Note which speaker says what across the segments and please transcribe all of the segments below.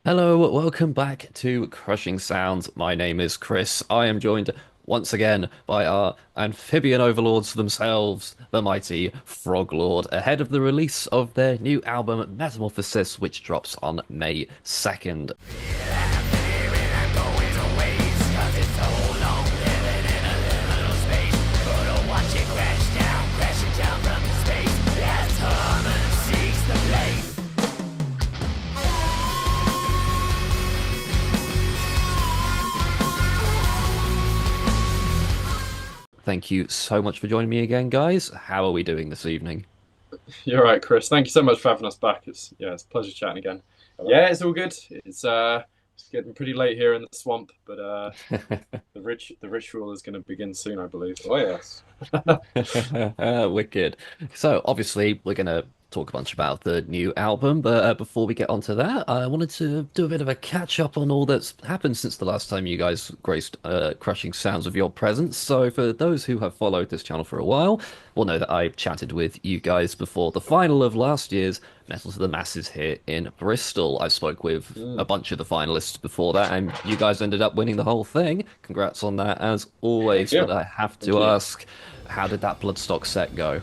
Speaker 1: Hello, welcome back to Crushing Sounds. My name is Chris. I am joined once again by our amphibian overlords themselves, the mighty Froglord, ahead of the release of their new album Metamorphosis, which drops on May 2nd. Thank you so much for joining me again, guys. How are we doing this evening?
Speaker 2: You're right, Chris. Thank you so much for having us back. It's a pleasure chatting again. Yeah, it's all good. It's getting pretty late here in the swamp, but the ritual is going to begin soon, I believe.
Speaker 3: Oh yes.
Speaker 1: Wicked. So, obviously, we're going to talk a bunch about the new album, but before we get onto that, I wanted to do a bit of a catch up on all that's happened since the last time you guys graced Crushing Sounds with your presence. So, for those who have followed this channel for a while, will know that I chatted with you guys before the final of last year's Metal to the Masses here in Bristol. I spoke with a
Speaker 2: Mm,
Speaker 1: bunch of the finalists before that, and you guys ended up winning the whole thing. Congrats on that, as
Speaker 3: Thank
Speaker 1: always. But
Speaker 3: you.
Speaker 1: I have
Speaker 2: thank
Speaker 1: to
Speaker 2: you.
Speaker 1: ask, how did that Bloodstock set go?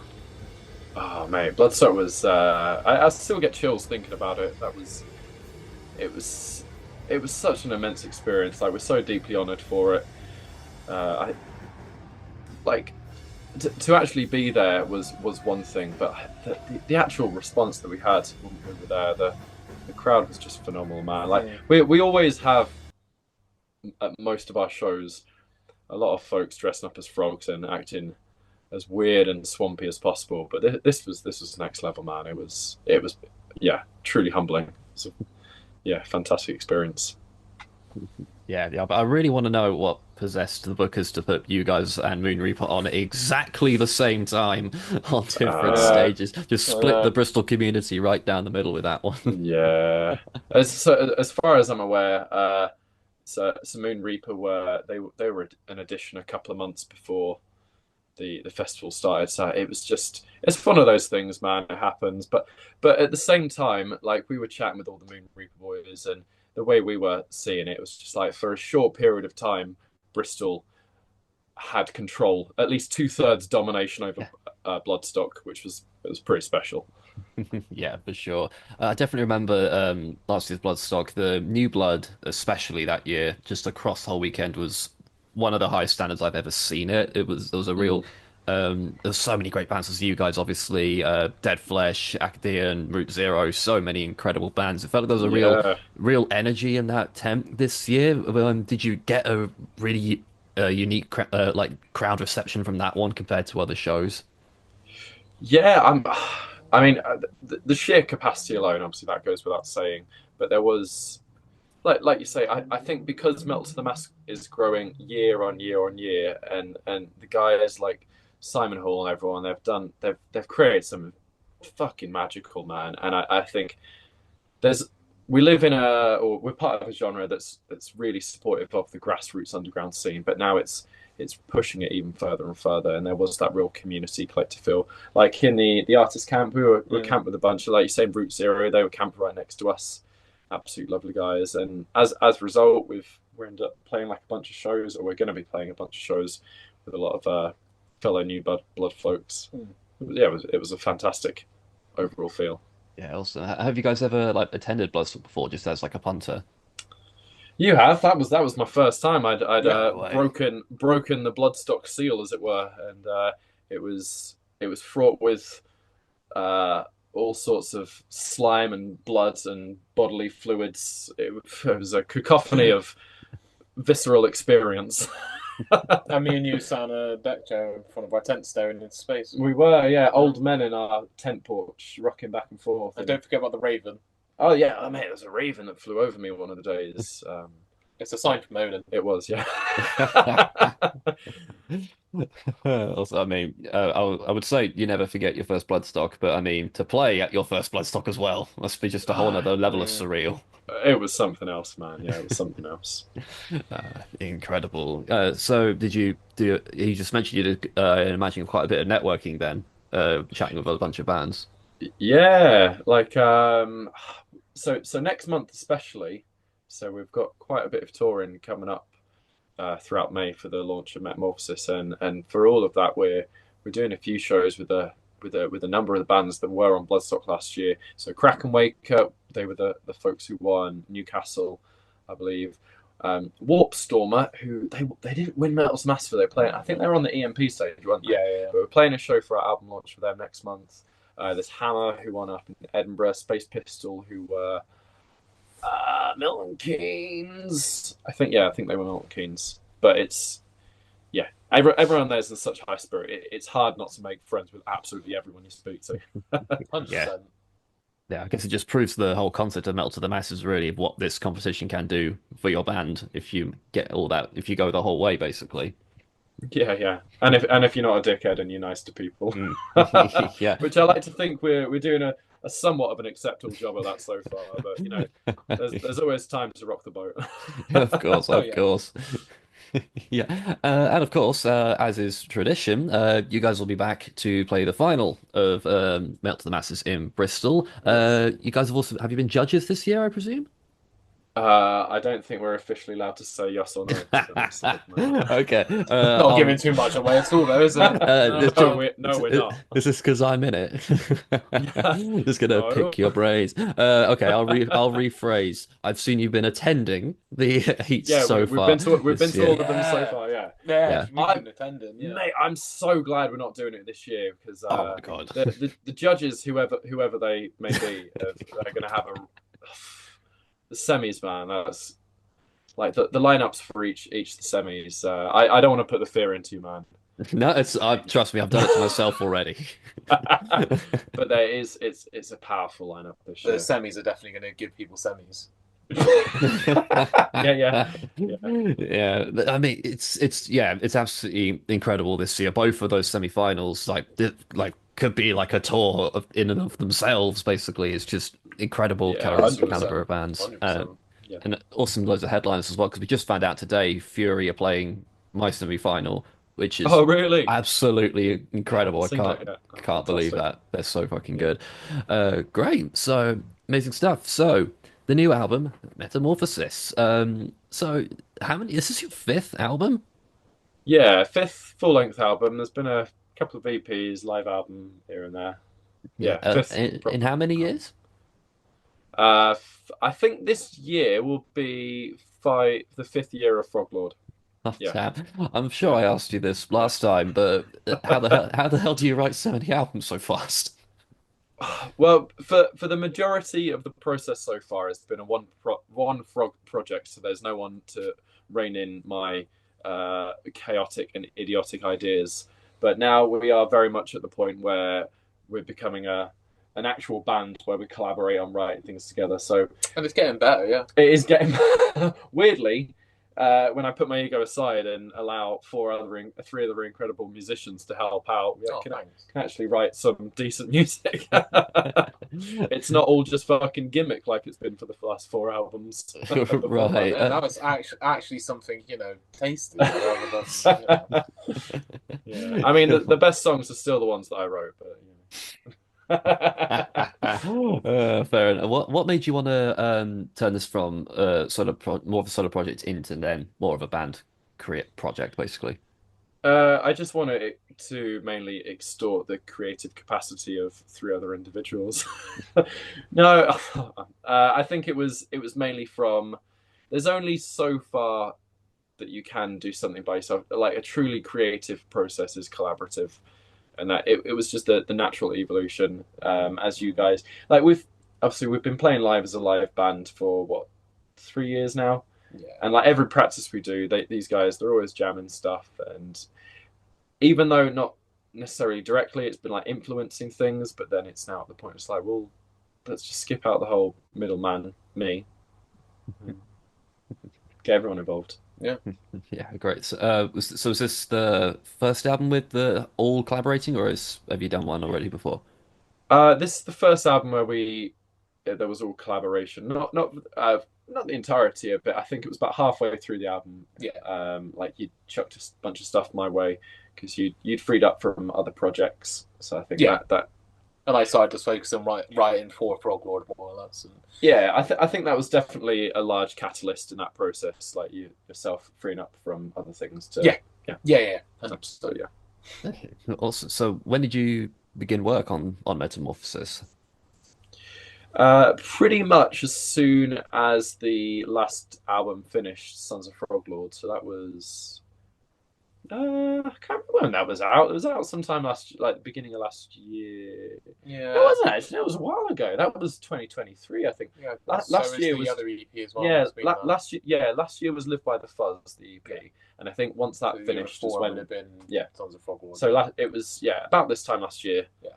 Speaker 2: Oh mate, Bloodstock was. I still get chills thinking about it. It was it was such an immense experience. Like we're so deeply honoured for it. I like to actually be there was one thing, but the actual response that we had when we were there, the crowd was just phenomenal, man. Like
Speaker 3: Mm.
Speaker 2: we always have at most of our shows a lot of folks dressing up as frogs and acting as weird and swampy as possible. But this was next level, man. It was yeah, truly humbling. It's a, yeah, fantastic experience.
Speaker 1: Yeah, but I really want to know what possessed the bookers to put you guys and Moon Reaper on at exactly the same time on different
Speaker 2: Uh,
Speaker 3: Yeah.
Speaker 1: stages. Just
Speaker 3: I
Speaker 1: split the
Speaker 3: know.
Speaker 1: Bristol community right down the middle with that one.
Speaker 2: yeah. As far as I'm aware, so Moon Reaper were an addition a couple of months before the festival started. So it's one of those things, man. It happens, but at the same time, like we were chatting with all the Moon Reaper boys, and the way we were seeing it was just like for a short period of time, Bristol had control, at least two-thirds domination over Bloodstock, which was it was pretty special.
Speaker 1: Yeah, for sure. I definitely remember last year's Bloodstock, the new blood, especially that year, just across the whole weekend was one of the highest standards I've ever seen it. There was a
Speaker 2: Mm,
Speaker 1: real there's so many great bands as you guys, obviously, Dead Flesh, Actaeon, Route Zero, so many incredible bands. It felt like there was a
Speaker 2: yeah,
Speaker 1: real energy in that temp this year. Did you get a really unique like crowd reception from that one compared to other shows?
Speaker 2: yeah. I mean, the sheer capacity alone, obviously, that goes without saying. But there was like you say, I think because Melt to the Mask is growing year on year on year, and the guys like Simon Hall and everyone they've created some fucking magical, man. And I think there's we live in a or we're part of a genre that's really supportive of the grassroots underground scene, but now it's pushing it even further and further. And there was that real community collective feel. Like in the artist camp, we were
Speaker 3: Mm.
Speaker 2: camped with a bunch of, like you say, Route Zero. They were camped right next to us. Absolute lovely guys. And as a result, we ended up playing like a bunch of shows, or we're going to be playing a bunch of shows with a lot of fellow new blood folks.
Speaker 3: Mm.
Speaker 2: Yeah, it was a fantastic overall feel.
Speaker 1: Yeah, awesome. Have you guys ever like attended Bloodstock before, just as like a punter?
Speaker 2: You have. That was my first time. I'd
Speaker 1: No way.
Speaker 2: broken the bloodstock seal, as it were, and it was fraught with uh, all sorts of slime and blood and bodily fluids. It was a cacophony of visceral experience.
Speaker 3: And me and you sat on a deck chair in front of our tent staring into space.
Speaker 2: We were, yeah,
Speaker 3: Yeah.
Speaker 2: old men in our tent porch, rocking back and forth.
Speaker 3: And
Speaker 2: And
Speaker 3: don't forget about the raven.
Speaker 2: oh yeah, oh, mate, there was a raven that flew over me one of the days.
Speaker 3: It's a sign from Odin.
Speaker 2: It was, yeah.
Speaker 1: Also, I mean, I would say you never forget your first Bloodstock, but I mean, to play at your first Bloodstock as well must be just a whole other level of
Speaker 3: Mm.
Speaker 1: surreal.
Speaker 2: It was something else, man. Yeah, it was something else.
Speaker 1: Incredible. So, did you do? You just mentioned you did, imagine quite a bit of networking then, chatting with a bunch of bands.
Speaker 2: Yeah, like so next month especially. So we've got quite a bit of touring coming up throughout May for the launch of Metamorphosis, and for all of that, we're doing a few shows with a number of the bands that were on Bloodstock last year. So Crack and Wake Up, they were the folks who won Newcastle, I believe. Warp Stormer, who they didn't win Metals Master, they playing. I think they were on the EMP stage, weren't they?
Speaker 3: Yeah.
Speaker 2: But we're playing a show for our album launch for them next month. There's Hammer, who won up in Edinburgh, Space Pistol, who were Milton Keynes. I think they were Milton Keynes. But it's everyone there's in such high spirit. It's hard not to make friends with absolutely everyone you speak to.
Speaker 3: 100%.
Speaker 1: Yeah. Yeah, I guess it just proves the whole concept of Metal to the Masses, really, of what this competition can do for your band if you get all that, if you go the whole way, basically.
Speaker 2: Yeah. And if you're not a dickhead and you're nice to people.
Speaker 1: Yeah.
Speaker 2: Which I like to think we're doing a somewhat of an acceptable job of that so far. But there's always time to rock the boat.
Speaker 1: Of course,
Speaker 3: Oh,
Speaker 1: of
Speaker 3: yeah.
Speaker 1: course. Yeah, and of course, as is tradition, you guys will be back to play the final of Melt to the Masses in Bristol. You guys have you been judges this year, I presume?
Speaker 2: I don't think we're officially allowed to say yes or no. To be honest at the moment.
Speaker 1: Okay.
Speaker 3: Not giving too much away at all, though, is it?
Speaker 2: We're not.
Speaker 1: Is this because I'm in it? Just gonna
Speaker 2: No.
Speaker 1: pick your brains. Okay, I'll rephrase. I've seen you've been attending the heats
Speaker 2: Yeah,
Speaker 1: so
Speaker 2: we've
Speaker 1: far
Speaker 2: been to
Speaker 1: this
Speaker 2: all
Speaker 1: year.
Speaker 2: of them so far. Yeah.
Speaker 3: Yeah,
Speaker 1: Yeah.
Speaker 3: we've been attending. Yeah.
Speaker 2: Mate, I'm so glad we're not doing it this year because
Speaker 1: Oh my God.
Speaker 2: the judges, whoever they may be, are going to have the semis, man. That's like the lineups for each the semis. I don't want to put the fear into you, man.
Speaker 1: No, trust me, I've done it to myself already.
Speaker 2: But it's a powerful lineup this
Speaker 3: The
Speaker 2: year.
Speaker 3: semis are definitely going to give people semis.
Speaker 2: Yeah.
Speaker 1: Yeah. I mean, it's absolutely incredible this year. Both of those semi-finals, could be like a tour in and of themselves. Basically, it's just incredible
Speaker 2: Yeah,
Speaker 1: caliber of bands,
Speaker 3: 100%.
Speaker 2: Yeah.
Speaker 1: and awesome loads of headliners as well. Because we just found out today, Fury are playing my semi-final, which is
Speaker 2: Oh, really?
Speaker 1: absolutely incredible. I
Speaker 2: Seen
Speaker 1: can't
Speaker 2: that, yeah.
Speaker 1: can't believe
Speaker 2: Fantastic.
Speaker 1: that. They're so fucking good. Great. So amazing stuff. So the new album, Metamorphosis. So how many? This is your fifth album?
Speaker 2: Yeah, fifth full-length album. There's been a couple of EPs, live album here and there. Yeah, fifth.
Speaker 1: In how many years?
Speaker 2: I think this year will be the fifth year of Froglord.
Speaker 1: Oh,
Speaker 2: Yeah.
Speaker 1: damn. I'm sure I asked you this last time, but how the hell do you write so many albums so fast?
Speaker 2: Well, for the majority of the process so far, it's been a one frog project, so there's no one to rein in my chaotic and idiotic ideas. But now we are very much at the point where we're becoming an actual band where we collaborate on writing things together. So
Speaker 3: And it's getting better, yeah.
Speaker 2: it is getting weirdly. When I put my ego aside and allow three other incredible musicians to help out, we can actually write some decent music. It's not all just fucking gimmick like it's been for the last four albums.
Speaker 1: Right.
Speaker 3: Yeah, that was actually something, tasty. Rather than,
Speaker 2: Yeah. I mean, the best songs are still the ones that I wrote, but
Speaker 1: Fair enough. What made you want to turn this from more of a solo project into then more of a band project, basically?
Speaker 2: I just wanted it to mainly extort the creative capacity of three other individuals. No, I think it was mainly from. There's only so far that you can do something by yourself. Like a truly creative process is collaborative, and that it was just the natural evolution. As you guys we've been playing live as a live band for what 3 years now.
Speaker 3: yeah.
Speaker 2: And like every practice we do, these guys, they're always jamming stuff. And even though not necessarily directly, it's been like influencing things. But then it's now at the point it's like, well, let's just skip out the whole middleman, me, and get everyone involved.
Speaker 3: Yeah.
Speaker 1: Yeah, great. So, is this the first album with the all collaborating, or have you done one already before?
Speaker 2: This is the first album where there was all collaboration. Not the entirety of it. I think it was about halfway through the album.
Speaker 3: Yeah.
Speaker 2: Like you chucked a bunch of stuff my way because you'd freed up from other projects. So I think
Speaker 3: Yeah.
Speaker 2: that
Speaker 3: And I started just focusing on writing for Froglord more or less. And
Speaker 2: Yeah, I think that was definitely a large catalyst in that process, like yourself freeing up from other things to
Speaker 3: yeah,
Speaker 2: yeah.
Speaker 3: yeah.
Speaker 2: So yeah.
Speaker 1: Okay, awesome. So when did you begin work on Metamorphosis?
Speaker 2: Pretty much as soon as the last album finished, Sons of Froglord. So that was I can't remember when that was out. It was out sometime like the beginning of last year. It
Speaker 3: Yeah,
Speaker 2: wasn't actually. It was a while ago. That was 2023, I think.
Speaker 3: yeah.
Speaker 2: Last year
Speaker 3: the
Speaker 2: was
Speaker 3: other EP as well.
Speaker 2: yeah.
Speaker 3: It's been
Speaker 2: Last year, yeah. Last year was Live by the Fuzz, the EP,
Speaker 3: Yeah.
Speaker 2: and I think once
Speaker 3: So
Speaker 2: that
Speaker 3: the year
Speaker 2: finished is
Speaker 3: before would
Speaker 2: when
Speaker 3: have been
Speaker 2: yeah.
Speaker 3: Sons of Froglord.
Speaker 2: So it was about this time last year.
Speaker 3: Yeah.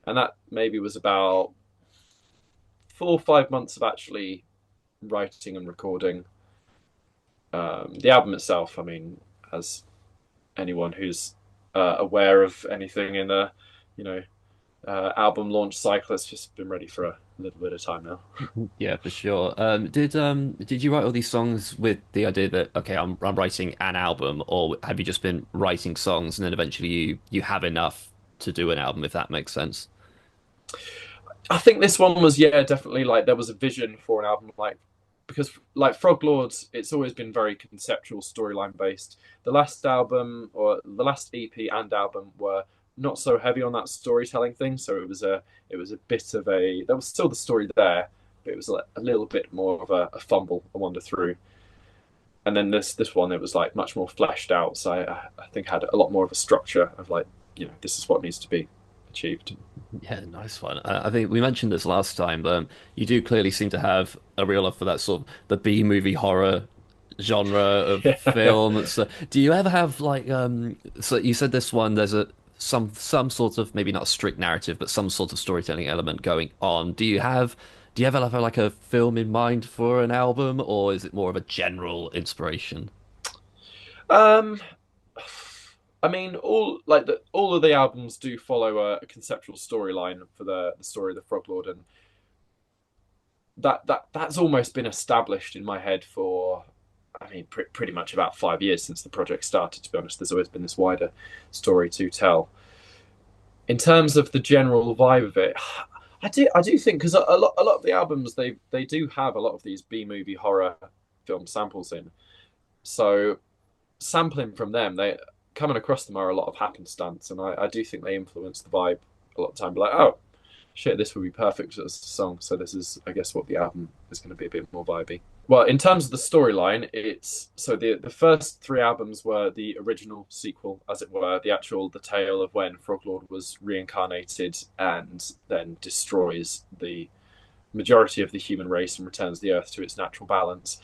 Speaker 2: And that maybe was about 4 or 5 months of actually writing and recording. The album itself, I mean, as anyone who's aware of anything in a you know album launch cycle, it's just been ready for a little bit of time now.
Speaker 1: Yeah, for sure. Did you write all these songs with the idea that okay, I'm writing an album, or have you just been writing songs and then eventually you have enough to do an album, if that makes sense?
Speaker 2: I think this one was definitely like there was a vision for an album like because like Froglords, it's always been very conceptual storyline based. The last album or the last EP and album were not so heavy on that storytelling thing, so it was a bit of a there was still the story there, but it was a little bit more of a fumble, a wander through. And then this one it was like much more fleshed out, so I think had a lot more of a structure of like this is what needs to be achieved.
Speaker 1: Yeah, nice one. I think we mentioned this last time, but you do clearly seem to have a real love for that sort of the B movie horror genre of
Speaker 2: Yeah.
Speaker 1: film. So, do you ever have like so you said this one there's a some sort of maybe not a strict narrative, but some sort of storytelling element going on. Do you ever have like a film in mind for an album, or is it more of a general inspiration?
Speaker 2: Um, I mean, all of the albums do follow a conceptual storyline for the story of the Froglord, and that's almost been established in my head for, I mean, pretty much about 5 years since the project started. To be honest, there's always been this wider story to tell. In terms of the general vibe of it, I do think because a lot of the albums they do have a lot of these B movie horror film samples in, so sampling from them, they coming across them are a lot of happenstance, and I do think they influence the vibe a lot of the time. Be like, oh shit, this would be perfect as a song. So this is, I guess, what the album is going to be a bit more vibey. Well, in terms of the storyline, it's so the first three albums were the original sequel, as it were, the tale of when Froglord was reincarnated and then destroys the majority of the human race and returns the Earth to its natural balance.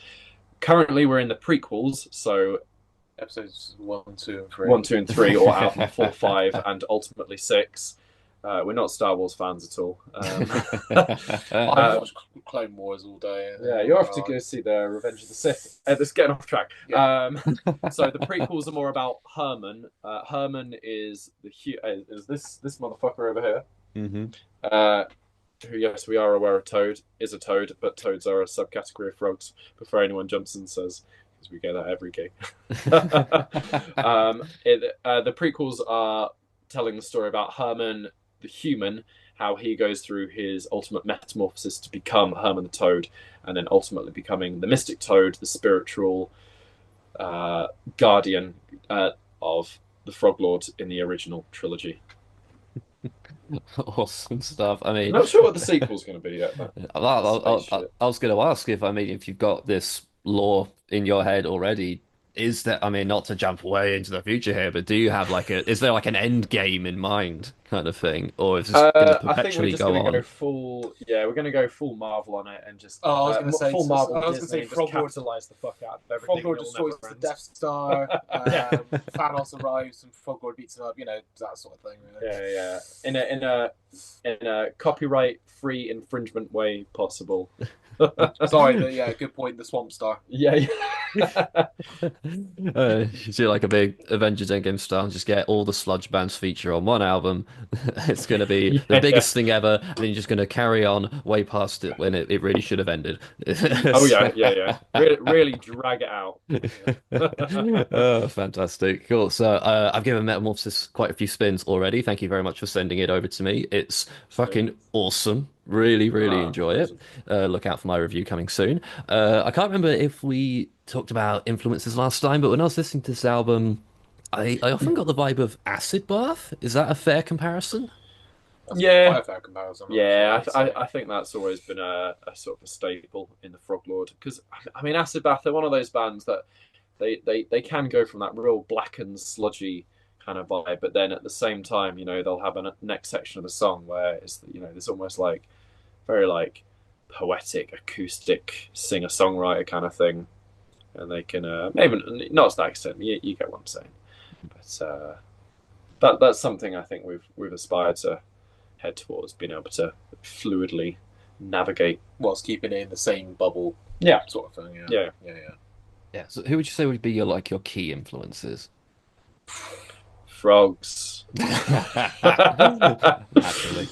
Speaker 2: Currently, we're in the prequels, so
Speaker 3: episodes 1, 2, and 3.
Speaker 2: 1, 2, and 3, or album 4, 5, and ultimately 6. We're not Star Wars fans at all.
Speaker 3: I watch Clone Wars all day.
Speaker 2: Yeah, you have to go see the Revenge of the Sith. This getting off track.
Speaker 3: Yeah.
Speaker 2: So the prequels are more about Herman. Herman is is this motherfucker over here.
Speaker 1: Hmm.
Speaker 2: Who, yes, we are aware of Toad, is a toad, but toads are a subcategory of frogs. Before anyone jumps and says, because we get that every game. The prequels are telling the story about Herman the human, how he goes through his ultimate metamorphosis to become Herman the Toad, and then ultimately becoming the Mystic Toad, the spiritual guardian of the Froglord in the original trilogy.
Speaker 1: Awesome stuff. I
Speaker 2: I'm
Speaker 1: mean,
Speaker 2: not sure what the sequel's going to be yet, but
Speaker 1: I was going to ask if, I mean, if you've got this lore in your head already, is that, I mean, not to jump way into the future here, but do you have like is there like an end game in mind kind of thing? Or is this going to
Speaker 2: I think we're
Speaker 1: perpetually
Speaker 2: just
Speaker 1: go
Speaker 2: going to go
Speaker 1: on?
Speaker 2: full. Yeah, we're going to go full Marvel on it and just.
Speaker 3: Oh, I was going to say
Speaker 2: full Marvel
Speaker 3: I was going to
Speaker 2: Disney
Speaker 3: say
Speaker 2: and just
Speaker 3: Froglord.
Speaker 2: capitalize the fuck out of everything.
Speaker 3: Froglord
Speaker 2: It'll
Speaker 3: destroys
Speaker 2: never
Speaker 3: the
Speaker 2: end.
Speaker 3: Death Star.
Speaker 2: Yeah.
Speaker 3: Thanos arrives and Froglord beats him up. That sort of thing. Really.
Speaker 2: Yeah. In a copyright-free infringement way possible.
Speaker 3: Sorry, but yeah, good point. The Swamp Star.
Speaker 2: Yeah.
Speaker 1: You do like a big Avengers Endgame style and just get all the sludge bands feature on one album. It's going to be the
Speaker 2: Yeah, yeah.
Speaker 1: biggest thing ever, and then you're just going to carry on way past it when it really should have ended.
Speaker 2: Oh yeah, yeah, yeah. Really drag it out.
Speaker 1: Oh, fantastic. Cool. So, I've given Metamorphosis quite a few spins already. Thank you very much for sending it over to me. It's
Speaker 3: So,
Speaker 1: fucking awesome. Really, really
Speaker 2: Ah,
Speaker 1: enjoy it.
Speaker 2: awesome.
Speaker 1: Look out for my review coming soon. I can't remember if we talked about influences last time, but when I was listening to this album, I often got the vibe of Acid Bath. Is that a fair comparison?
Speaker 3: that's
Speaker 2: Yeah,
Speaker 3: quite a fair comparison, actually,
Speaker 2: yeah.
Speaker 3: I'd say.
Speaker 2: I think that's always been a sort of a staple in the Froglord because I mean, Acid Bath, they're one of those bands that they can go from that real black and sludgy kind of vibe, but then at the same time, they'll have a next section of the song where there's almost like very like poetic, acoustic singer songwriter kind of thing, and they can maybe not to that extent. You get what I'm saying, but that's something I think we've aspired to head towards, being able to fluidly navigate.
Speaker 3: Whilst keeping it in the same bubble,
Speaker 2: Yeah,
Speaker 3: sort of thing. Yeah,
Speaker 2: yeah.
Speaker 3: yeah, yeah.
Speaker 1: Yeah. So, who would you say would be your key influences?
Speaker 2: Frogs.
Speaker 1: Naturally.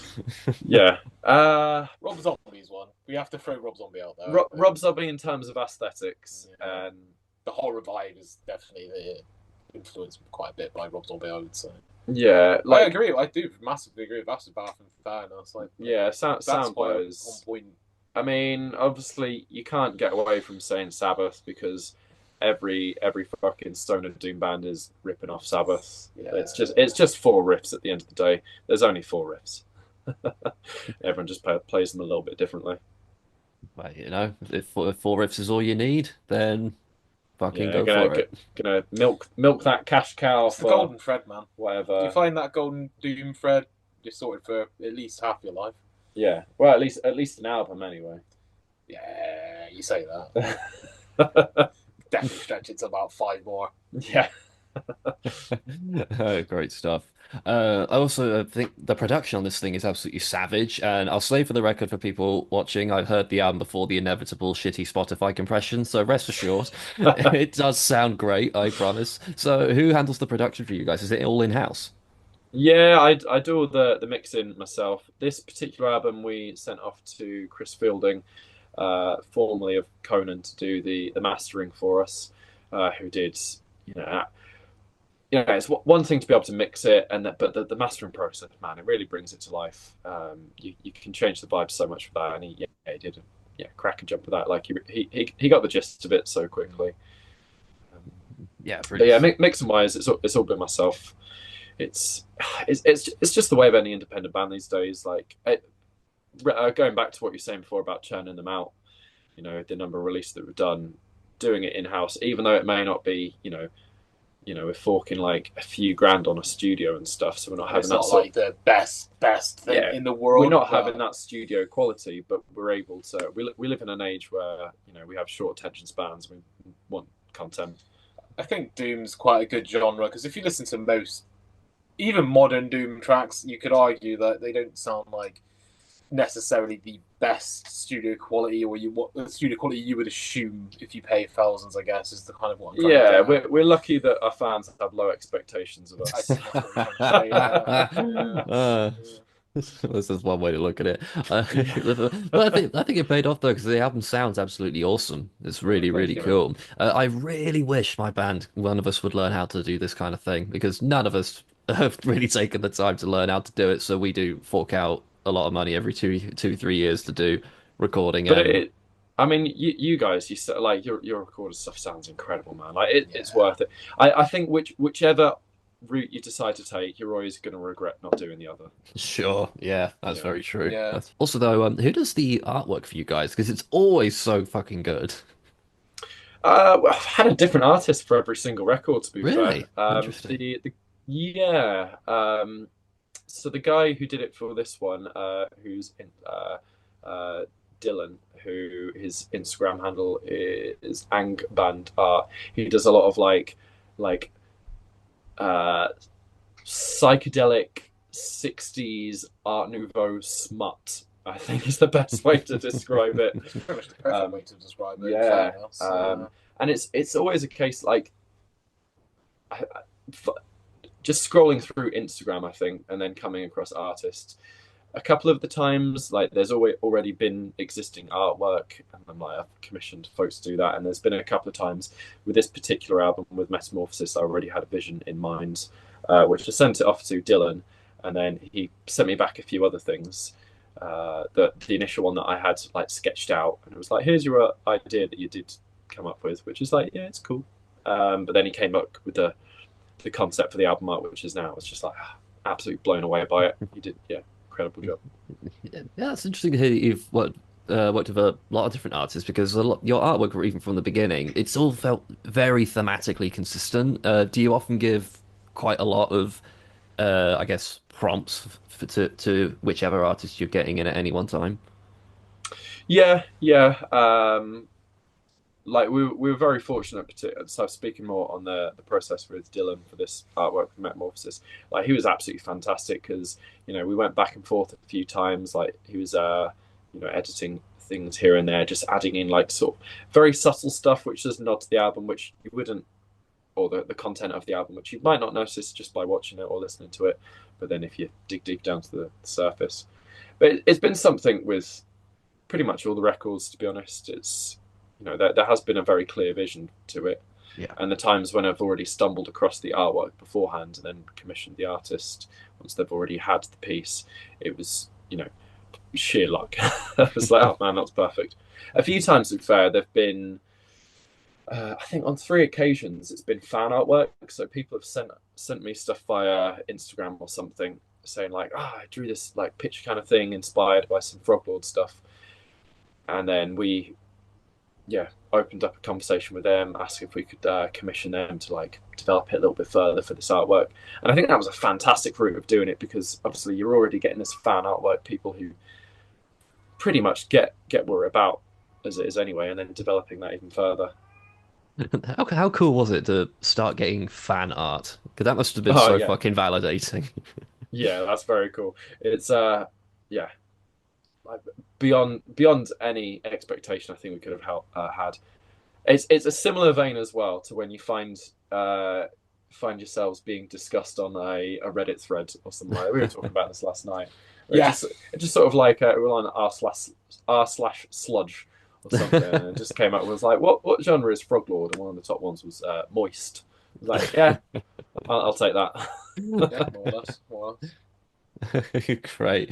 Speaker 2: Yeah.
Speaker 3: Rob Zombie's one. We have to throw Rob Zombie out there.
Speaker 2: Rob Zombie in terms of aesthetics,
Speaker 3: Yeah.
Speaker 2: and
Speaker 3: The horror vibe is definitely influenced quite a bit by Rob Zombie, I would say.
Speaker 2: yeah,
Speaker 3: I
Speaker 2: like
Speaker 3: agree. I do massively agree with Acid Bath and Fairness. Like,
Speaker 2: yeah,
Speaker 3: that's
Speaker 2: sound
Speaker 3: quite
Speaker 2: wise.
Speaker 3: on point.
Speaker 2: I mean, obviously, you can't get away from saying Sabbath because every fucking stoner doom band is ripping off Sabbath.
Speaker 3: Yeah.
Speaker 2: It's just four riffs at the end of the day. There's only four riffs. Everyone just plays them a little bit differently.
Speaker 1: Well, if four riffs is all you need, then fucking
Speaker 2: Yeah,
Speaker 1: go
Speaker 2: gonna
Speaker 1: for it.
Speaker 2: gonna milk that cash cow
Speaker 3: It's the
Speaker 2: for
Speaker 3: golden thread, man.
Speaker 2: whatever.
Speaker 3: You find that golden doom thread, you're sorted for at least half your life.
Speaker 2: Yeah, well, at least an album anyway.
Speaker 3: Yeah, you say that. Definitely stretch it to about 5 more.
Speaker 2: Yeah.
Speaker 1: Great stuff. I also think the production on this thing is absolutely savage, and I'll say for the record for people watching, I've heard the album before the inevitable shitty Spotify compression, so rest assured, it does sound great, I promise. So, who handles the production for you guys? Is it all in-house?
Speaker 2: Yeah, I do all the mixing myself. This particular album we sent off to Chris Fielding, formerly of Conan, to do the mastering for us. Who did you know it's one thing to be able to mix it, but the mastering process, man, it really brings it to life. You can change the vibe so much with that, and he did crack and jump with that. Like he got the gist of it so quickly.
Speaker 1: Yeah,
Speaker 2: But yeah, mixing wise, it's all been myself. It's it's just the way of any independent band these days. Like going back to what you're saying before about churning them out, the number of releases that we've done, doing it in house, even though it may not be, we're forking like a few grand on a studio and stuff, so we're not having
Speaker 3: It's
Speaker 2: that
Speaker 3: not
Speaker 2: sort
Speaker 3: like the best thing
Speaker 2: Yeah,
Speaker 3: in the world.
Speaker 2: we're not
Speaker 3: but
Speaker 2: having that studio quality, but we're able to. We live in an age where we have short attention spans. We want content.
Speaker 3: I think Doom's quite a good genre because if you listen to most, even modern Doom tracks, you could argue that they don't sound like necessarily the best studio quality, or what the studio quality you would assume if you pay thousands. I guess is the kind of what I'm trying
Speaker 2: Yeah,
Speaker 3: to get at.
Speaker 2: we're lucky that our fans have low expectations of
Speaker 3: I
Speaker 2: us.
Speaker 3: think that's what I'm trying to say.
Speaker 1: Uh, this is one way to look at it. But I think it paid off though because the album sounds absolutely awesome. It's really,
Speaker 3: Thank
Speaker 1: really
Speaker 3: you.
Speaker 1: cool. I really wish my band, one of us, would learn how to do this kind of thing because none of us have really taken the time to learn how to do it. So we do fork out a lot of money every 2, 3 years to do recording
Speaker 2: But
Speaker 1: and
Speaker 2: I mean, you guys, like your recorded stuff sounds incredible, man. Like it's
Speaker 3: Yeah.
Speaker 2: worth it. I think whichever route you decide to take, you're always going to regret not doing the other.
Speaker 1: sure, yeah, that's
Speaker 2: Yeah.
Speaker 1: very true.
Speaker 3: Yeah.
Speaker 1: Also, though, who does the artwork for you guys? Because it's always so fucking good.
Speaker 2: Well, I've had a different artist for every single record, to be fair.
Speaker 1: Really interesting.
Speaker 2: Yeah. So the guy who did it for this one, who's Dylan, who his Instagram handle is Angband Art. He does a lot of like uh, psychedelic 60s Art Nouveau smut. I think is the best way to describe it.
Speaker 3: Pretty much the perfect
Speaker 2: Um,
Speaker 3: way to describe it.
Speaker 2: yeah,
Speaker 3: Fair enough.
Speaker 2: um, and it's always a case like f- just scrolling through Instagram, I think, and then coming across artists. A couple of the times, like there's always already been existing artwork, and I'm like I've commissioned folks to do that. And there's been a couple of times with this particular album with Metamorphosis, I already had a vision in mind, which I sent it off to Dylan, and then he sent me back a few other things. The initial one that I had like sketched out, and it was like, here's your idea that you did come up with, which is like, yeah, it's cool. But then he came up with the concept for the album art, which is now it's just like absolutely blown away by it. He did, yeah, incredible job.
Speaker 1: Yeah, it's interesting to hear that you've worked with a lot of different artists because your artwork, even from the beginning, it's all felt very thematically consistent. Do you often give quite a lot of, I guess, prompts to whichever artist you're getting in at any one time?
Speaker 2: Yeah, yeah. Like we were very fortunate. So speaking more on the process with Dylan for this artwork for Metamorphosis, like he was absolutely fantastic because we went back and forth a few times. Like he was editing things here and there, just adding in like sort of very subtle stuff, which does nod to the album, which you wouldn't, or the content of the album, which you might not notice just by watching it or listening to it. But then if you dig deep down to the surface, but it's been something with pretty much all the records, to be honest. It's there has been a very clear vision to it,
Speaker 1: Yeah.
Speaker 2: and the times when I've already stumbled across the artwork beforehand and then commissioned the artist once they've already had the piece, it was sheer luck. I was like, oh man, that's perfect. A few times, to be fair, there've been I think on 3 occasions it's been fan artwork. So people have sent me stuff via Instagram or something, saying like, I drew this like picture kind of thing inspired by some Froglord stuff, and then we opened up a conversation with them, asked if we could commission them to like develop it a little bit further for this artwork. And I think that was a fantastic route of doing it because obviously you're already getting this fan artwork, people who pretty much get what we're about as it is anyway, and then developing that even further.
Speaker 1: How cool was it to start getting fan art? Because that must have been
Speaker 2: Oh
Speaker 1: so
Speaker 2: yeah,
Speaker 1: fucking validating.
Speaker 2: yeah, that's very cool. It's yeah, like beyond any expectation I think we could have had. It's a similar vein as well to when you find yourselves being discussed on a Reddit thread or something like that. We were talking about this last night.
Speaker 3: Yeah.
Speaker 2: It just sort of like we're on r slash sludge or something, and it just came up and was like, what genre is Froglord? And one of the top ones was moist. I was like, yeah, I'll take that.
Speaker 3: Yeah, more or less, more or less.
Speaker 1: Great.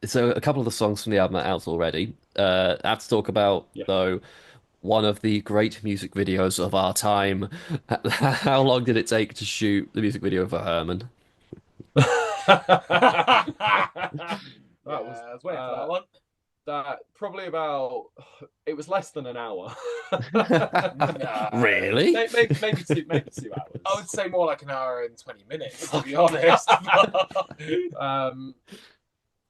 Speaker 1: So a couple of the songs from the album are out already. I have to talk about
Speaker 2: Yeah.
Speaker 1: though one of the great music videos of our time. How long did it take to shoot the music video for Herman?
Speaker 2: That was
Speaker 3: I was waiting for that one.
Speaker 2: that probably about it was less than an hour.
Speaker 3: No.
Speaker 1: Really?
Speaker 2: maybe 2 hours.
Speaker 3: I would say more like an hour and 20 minutes, to be honest.
Speaker 2: Um,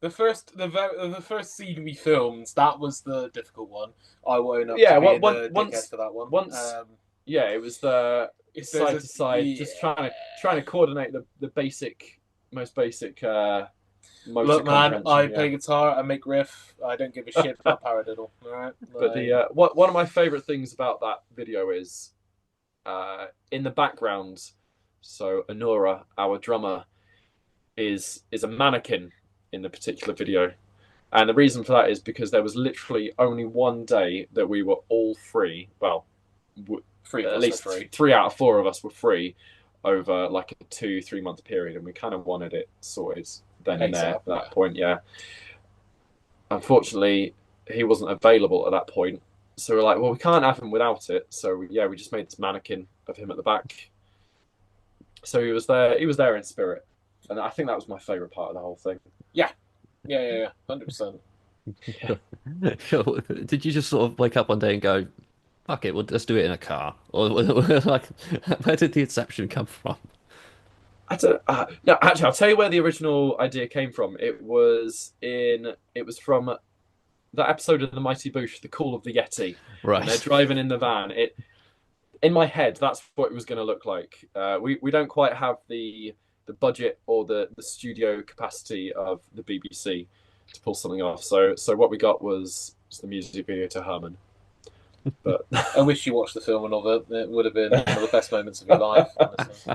Speaker 3: The first scene we filmed, that was the difficult one. I won't up
Speaker 2: Yeah,
Speaker 3: to being
Speaker 2: one-
Speaker 3: the
Speaker 2: once-
Speaker 3: dickhead for that one.
Speaker 2: once- yeah, it was the
Speaker 3: If
Speaker 2: side
Speaker 3: there's
Speaker 2: to side, just trying to coordinate the most basic motor
Speaker 3: Look, man,
Speaker 2: comprehension,
Speaker 3: I
Speaker 2: yeah.
Speaker 3: play guitar, I make riff. I don't give a shit about paradiddle. All right,
Speaker 2: But the one of my favorite things about that video is in the background. So Honora, our drummer, is a mannequin in the particular video, and the reason for that is because there was literally only one day that we were all free. Well,
Speaker 3: free
Speaker 2: at least
Speaker 3: free.
Speaker 2: 3 out of 4 of us were free over like a 2-3 month period, and we kind of wanted it sorted then and there at that point. Yeah. Unfortunately, he wasn't available at that point, so we're like, well, we can't have him without it. So we just made this mannequin of him at the back. So he was there. He was there in spirit, and I think that was my favorite part of the whole thing.
Speaker 3: Yeah, 100%.
Speaker 1: Did you just sort of wake up one day and go, "Fuck it, we'll just do it in a car"? Or like, where did the inception come from?
Speaker 2: No, actually, I'll tell you where the original idea came from. It was from that episode of The Mighty Boosh, The Call of the Yeti.
Speaker 1: Right.
Speaker 2: And they're driving in the van. In my head, that's what it was going to look like. We don't quite have the budget or the studio capacity of the BBC to pull something off. So what we got was the music video to Herman. But
Speaker 3: I wish you watched the film of it. It would have been one of the best moments of your life, honestly.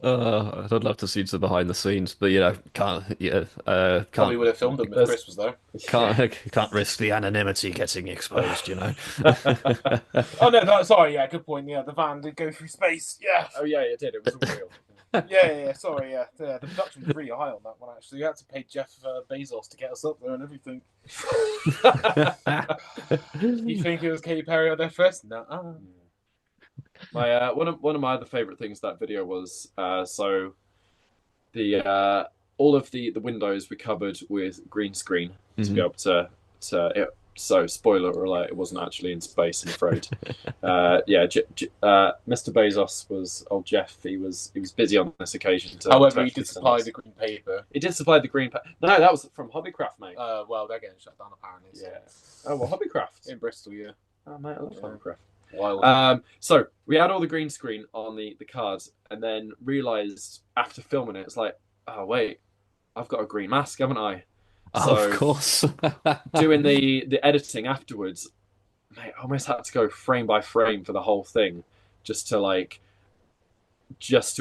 Speaker 1: I'd love to see some behind the scenes, but can't. Yeah,
Speaker 3: Probably
Speaker 1: can't.
Speaker 3: would have filmed them if
Speaker 2: there's
Speaker 3: Chris was there.
Speaker 1: Can't risk the anonymity getting exposed.
Speaker 3: Oh no, no, sorry, yeah, good point. Yeah, the van did go through space. Yeah,
Speaker 2: oh yeah, it did. It was all real.
Speaker 3: yeah. Sorry, yeah. The production was really high on that one. Actually, we had to pay Jeff Bezos to get us up there and everything. You think it was Katy Perry on there first? No.
Speaker 2: My one of my other favorite things that video was so the all of the windows were covered with green screen to be able so spoiler alert, it wasn't actually in space, I'm afraid. Mr. Bezos was old Jeff. He was busy on this occasion.
Speaker 3: However, he did supply the green paper.
Speaker 2: He did supply the green paper. No, that was from Hobbycraft, mate.
Speaker 3: Well, they're getting shut down apparently. So.
Speaker 2: Yeah. Oh well, Hobbycraft
Speaker 3: in Bristol, yeah.
Speaker 2: Oh mate, I love Hobbycraft.
Speaker 3: Wild.
Speaker 2: So we had all the green screen on the cards, and then realised after filming it, it's like, oh wait, I've got a green mask, haven't I?
Speaker 1: So, of course.
Speaker 2: Doing the editing afterwards, mate, I almost had to go frame by frame for the whole thing, just to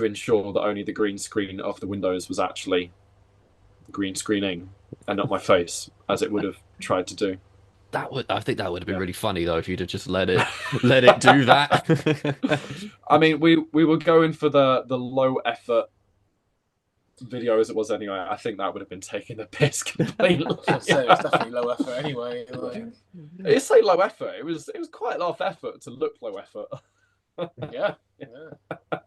Speaker 2: ensure that only the green screen of the windows was actually green screening and not my face, as it would have tried to do.
Speaker 1: I think that would have been really funny though if you'd have just let it do that.
Speaker 2: I mean, we were going for the low effort video as it was anyway. I think that would have been taking the piss completely.
Speaker 3: It's definitely low effort anyway.
Speaker 2: It's say low effort. It was quite a lot of effort to look low effort.
Speaker 3: Yeah.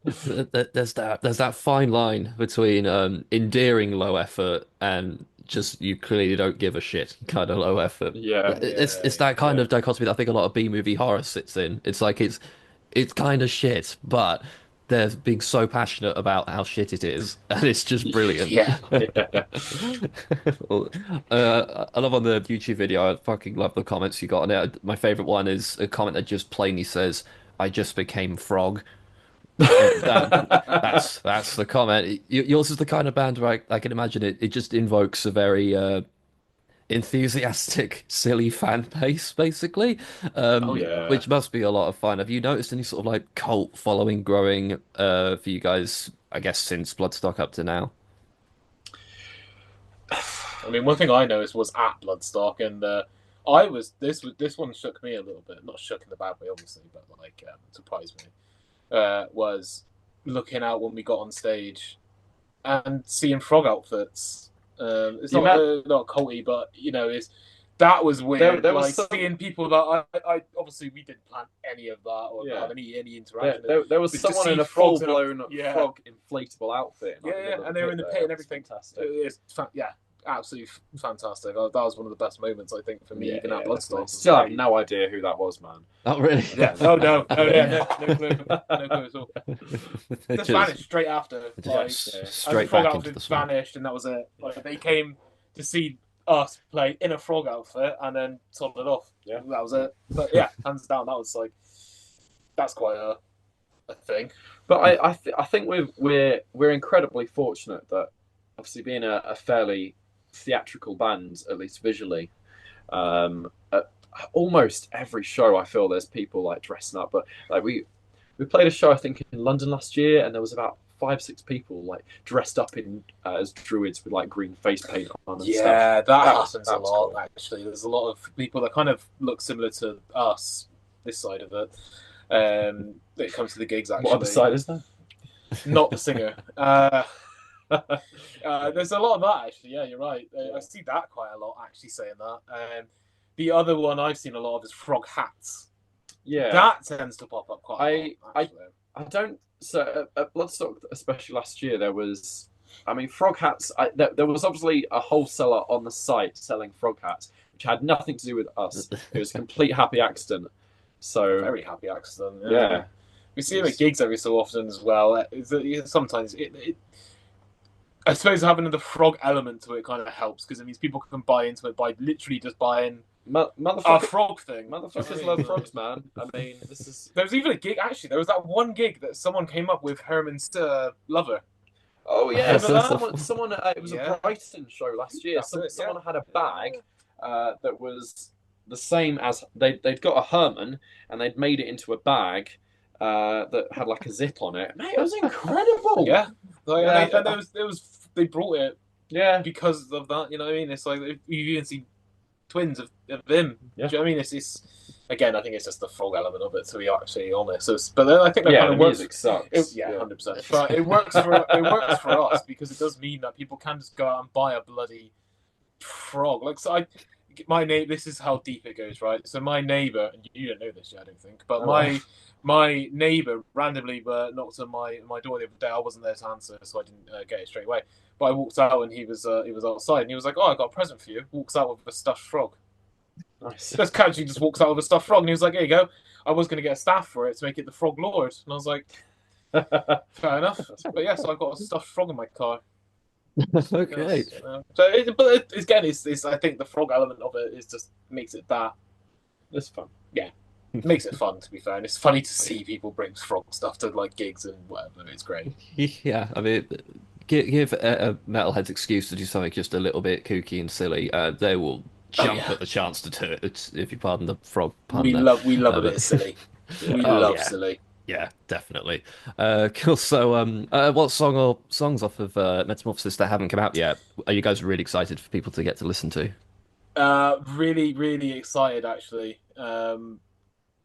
Speaker 1: There's that fine line between endearing low effort and just you clearly don't give a shit kind of low effort.
Speaker 2: Yeah,
Speaker 1: it's that kind of dichotomy that I think a lot of B-movie horror sits in. It's like it's kind of shit, but they're being so passionate about how shit it is, and it's just brilliant.
Speaker 3: Yeah.
Speaker 1: I love on the YouTube video. I fucking love the comments you got on it. My favorite one is a comment that just plainly says, "I just became frog." That's the comment. Yours is the kind of band where I can imagine it. It just invokes a very enthusiastic, silly fan base, basically. Which must be a lot of fun. Have you noticed any sort of like cult following growing for you guys? I guess since Bloodstock up to now.
Speaker 3: I mean, one thing I noticed was at Bloodstock, and I was this one shook me a little bit. Not shook in the bad way, obviously, but surprised me. Was looking out when we got on stage and seeing frog outfits. It's not culty, but that was weird.
Speaker 2: There was
Speaker 3: seeing people that I obviously we didn't plan any of that or have any interaction.
Speaker 2: There was someone in a full blown frog inflatable outfit.
Speaker 3: And they were in the pit and everything.
Speaker 2: Fantastic.
Speaker 3: Absolutely fantastic. That was one of the best moments, I think, for me, even at Bloodstock.
Speaker 2: Still have no idea who that was, man.
Speaker 1: Oh, really?
Speaker 3: Yeah. No clue. No clue at all. Just vanished straight after.
Speaker 1: Straight back into the smoke.
Speaker 3: Vanished, and that was it. They came to see us play in a frog outfit, and then sodded off. Yeah, that was it. But yeah, hands down, that's quite a thing.
Speaker 2: But I think we're incredibly fortunate that obviously being a fairly theatrical band, at least visually, at almost every show I feel there's people dressing up. But we played a show I think in London last year, and there was about 5-6 people dressed up in as druids with green face paint on and stuff.
Speaker 3: Yeah, that happens a lot. Cool. Actually, there's a lot of people that kind of look similar to us this side of it. That it comes to the gigs. Actually,
Speaker 2: what other side is that?
Speaker 3: Not the singer. There's a lot of that actually. Yeah, you're right. I see that quite a lot. Actually, saying that. The other one I've seen a lot of is frog hats.
Speaker 2: Yeah,
Speaker 3: that tends to pop up quite a lot.
Speaker 2: I don't. So at Bloodstock, especially last year, there was. I mean, frog hats. There was obviously a wholesaler on the site selling frog hats, which had nothing to do with us. It was a complete happy accident. So
Speaker 3: very happy accident. Yeah. We see them at gigs every so often as well. Sometimes I suppose having the frog element to it kind of helps because it means people can buy into it by literally just buying a frog thing.
Speaker 2: Motherfuckers love frogs, man. I mean, this is.
Speaker 3: There was even a gig. Actually, there was that one gig that someone came up with Herman's lover.
Speaker 2: Oh yeah, someone. It was a Brighton show last year. Someone had a bag that was the same as they'd got a Herman and they'd made it into a bag that had like a zip on it. Mate, it was incredible.
Speaker 3: Yeah, like,
Speaker 2: Yeah,
Speaker 3: and there was they brought it
Speaker 2: yeah,
Speaker 3: because of that. You know what I mean? It's like you even see twins of him.
Speaker 2: Yeah.
Speaker 3: Do you know what I mean? It's again, I think it's just the frog element of it, to be actually honest. So, but then I think that
Speaker 2: yeah.
Speaker 3: kind
Speaker 2: The
Speaker 3: of works.
Speaker 2: music sucks.
Speaker 3: Yeah, 100%. But it works for us because it does mean that people can just go out and buy a bloody frog. Like, so my neighbor. This is how deep it goes, right? So my neighbor, and you don't know this yet, I don't think, but my neighbor randomly knocked on my door the other day. I wasn't there to answer, so I didn't get it straight away. But I walked out and he was outside, and he was like, "Oh, I got a present for you." Walks out with a stuffed frog.
Speaker 2: Nice.
Speaker 3: Just casually just walks out with a stuffed frog, and he was like, "Here you go." I was going to get a staff for it to make it the Froglord, and I was like, "Fair enough." But yes, I got a stuffed frog in my car.
Speaker 1: Okay.
Speaker 3: But again, it's I think the frog element of it is just makes it that.
Speaker 2: It's fun.
Speaker 3: It makes it fun, to be fair, and it's funny to see people bring frog stuff to like gigs and whatever. It's great.
Speaker 1: Yeah, I mean, give a metalhead's excuse to do something just a little bit kooky and silly. They will jump at the chance to do it, if you pardon the frog pun
Speaker 3: We
Speaker 1: there.
Speaker 3: love a bit silly. We love
Speaker 1: yeah.
Speaker 3: silly.
Speaker 1: Yeah, definitely. Cool. So, what song or songs off of Metamorphosis that haven't come out yet are you guys really excited for people to get to listen to?
Speaker 3: Really, really excited actually.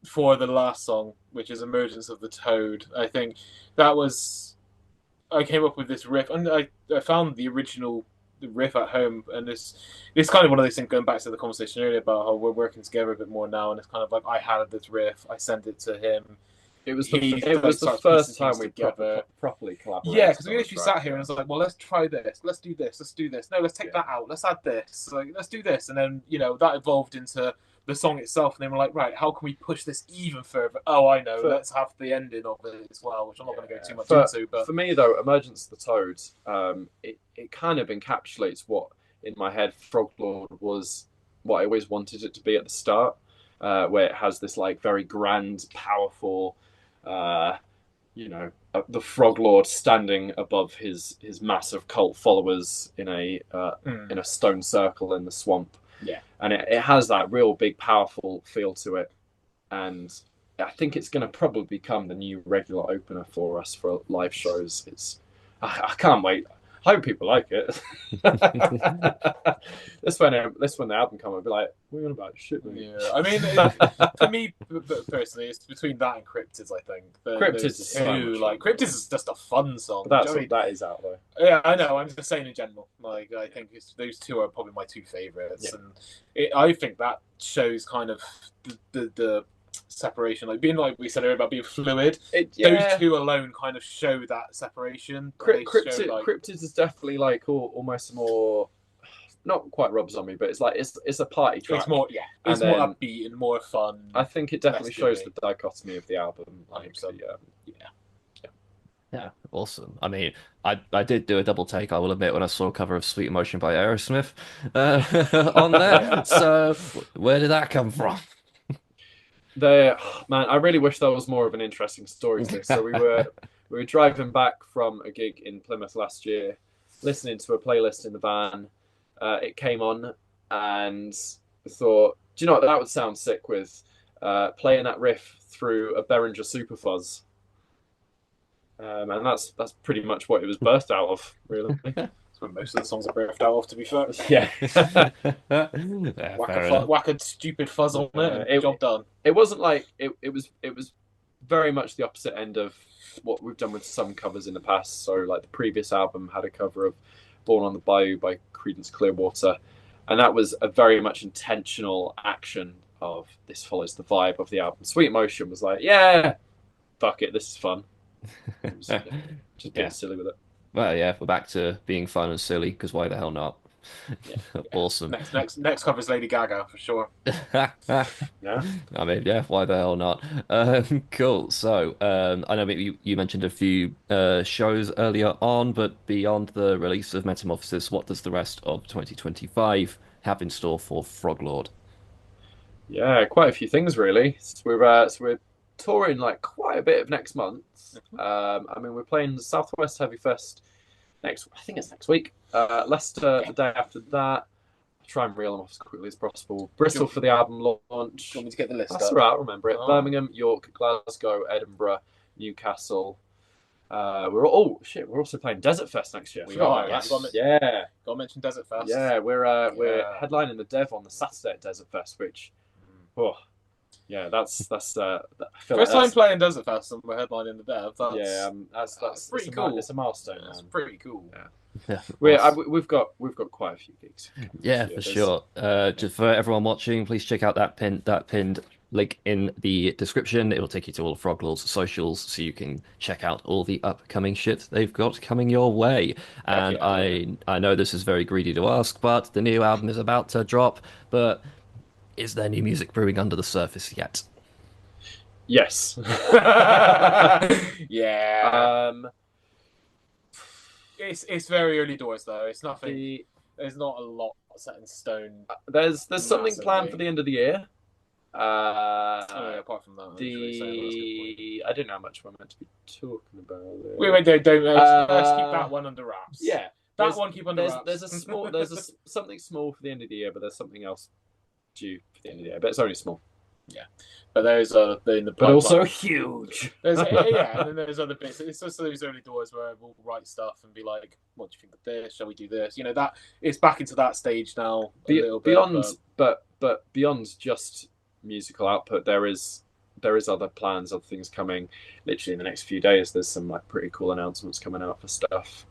Speaker 3: For the last song, which is Emergence of the Toad. I think that was I came up with this riff, and I found the original riff at home, and it's kind of one of those things going back to the conversation earlier about how we're working together a bit more now, and it's kind of like I had this riff, I sent it to him.
Speaker 2: It was the first time we properly collaborated.
Speaker 3: Yeah, because we literally sat here and was like, well, let's try this, let's do this, let's do this. No, let's take that out, let's add this, like, let's do this, and then that evolved into the song itself, and then we're like, right, how can we push this even further? Oh, I know, let's have the ending of it as well, which I'm not going to go too much into. But
Speaker 2: for me, though, Emergence of the Toad, it kind of encapsulates what in my head Froglord was, what I always wanted it to be at the start, where it has this like very grand, powerful, the Froglord standing above his massive cult followers in a stone circle in the swamp.
Speaker 3: Yeah,
Speaker 2: and it has that real big, powerful feel to it, and I think it's going to probably become the new regular opener for us for live shows. I can't wait. I hope people like it. This when the album comes, I'll be like, "We're on about shit."
Speaker 3: Yeah, I mean, for me personally, it's between that and Cryptids. I think
Speaker 2: Cryptids is
Speaker 3: Cryptids is just a fun song.
Speaker 2: But that is out though.
Speaker 3: Yeah, I know. I'm just saying in general. Like, I think those two are probably my two favorites, and I think that shows kind of the separation, like being like we said earlier about being fluid. Those two alone kind of show that separation.
Speaker 2: Cryptids is definitely like almost more, not quite Rob Zombie, but it's like it's a party track.
Speaker 3: It's more it's more upbeat and more fun.
Speaker 2: I think it definitely shows the dichotomy of the album.
Speaker 1: Yeah, awesome. I mean, I did do a double take, I will admit, when I saw a cover of Sweet Emotion by Aerosmith on there. So where did that come from?
Speaker 2: Man, I really wish there was more of an interesting story to this. So we were driving back from a gig in Plymouth last year, listening to a playlist in the van. It came on, and I thought, do you know what, that would sound sick with playing that riff through a Behringer Super Fuzz. And that's pretty much what it was birthed out of, really.
Speaker 3: That's what most of the songs are birthed out of, to be fair.
Speaker 2: Yeah.
Speaker 3: Whack a stupid fuzz on it, job done.
Speaker 2: It wasn't like it was very much the opposite end of what we've done with some covers in the past. So like the previous album had a cover of Born on the Bayou by Creedence Clearwater, and that was a very much intentional action of this follows the vibe of the album. Sweet Emotion was like, yeah, fuck it, this is fun. Just being silly with it.
Speaker 1: Well, yeah, we're back to being fun and silly, because why the hell not? Awesome.
Speaker 3: Next cover is Lady Gaga for sure.
Speaker 2: Yeah.
Speaker 1: I mean, yeah, why the hell not? Cool. So, I know you mentioned a few shows earlier on, but beyond the release of Metamorphosis, what does the rest of 2025 have in store for Froglord?
Speaker 2: Yeah, quite a few things really. So we're touring like quite a bit of next month. I mean, we're playing Southwest Heavy Fest I think it's next week. Leicester the day after that. try and reel them off as quickly as possible. Bristol for the album launch.
Speaker 3: Do you want me to get the list
Speaker 2: That's
Speaker 3: up?
Speaker 2: all right, I'll remember it.
Speaker 3: Oh.
Speaker 2: Birmingham, York, Glasgow, Edinburgh, Newcastle. We're also playing Desert Fest next year.
Speaker 3: We are.
Speaker 2: Yes.
Speaker 3: Yeah. Gotta mention Desert Fest.
Speaker 2: Yeah, we're headlining the Dev on the Saturday at Desert Fest, which, yeah, that's
Speaker 3: First time playing Desert Fest and we're headlining the Dev. That's pretty cool.
Speaker 2: It's a milestone.
Speaker 3: That's pretty cool.
Speaker 2: Yeah.
Speaker 1: Yeah,
Speaker 2: We've got quite a few gigs.
Speaker 1: yeah, for sure. Just for everyone watching, please check out that pinned link in the description. It'll take you to all of Froglord's socials, so you can check out all the upcoming shit they've got coming your way. And I know this is very greedy to ask, but the new album is about to drop. But is there new music brewing under the surface yet?
Speaker 2: Yes.
Speaker 3: Yeah. It's very early doors though. It's nothing. There's not a lot set in stone.
Speaker 2: There's something planned for the end of the year.
Speaker 3: Apart from that,
Speaker 2: I don't know how much we're meant to be talking about.
Speaker 3: Wait, don't. Let's keep that one under wraps.
Speaker 2: Yeah,
Speaker 3: that one keep under wraps.
Speaker 2: There's something small for the end of the year, but there's something else due for the end of the year, but it's only small.
Speaker 3: Yeah, but there's in the
Speaker 2: but also huge.
Speaker 3: And then there's other bits. It's just those early doors where we'll write stuff and be like, "What do you think of this? Shall we do this?" You know, that it's back into that stage now.
Speaker 2: But beyond just musical output, there is other plans, other things coming. Literally in the next few days, there's some like pretty cool announcements coming out for stuff.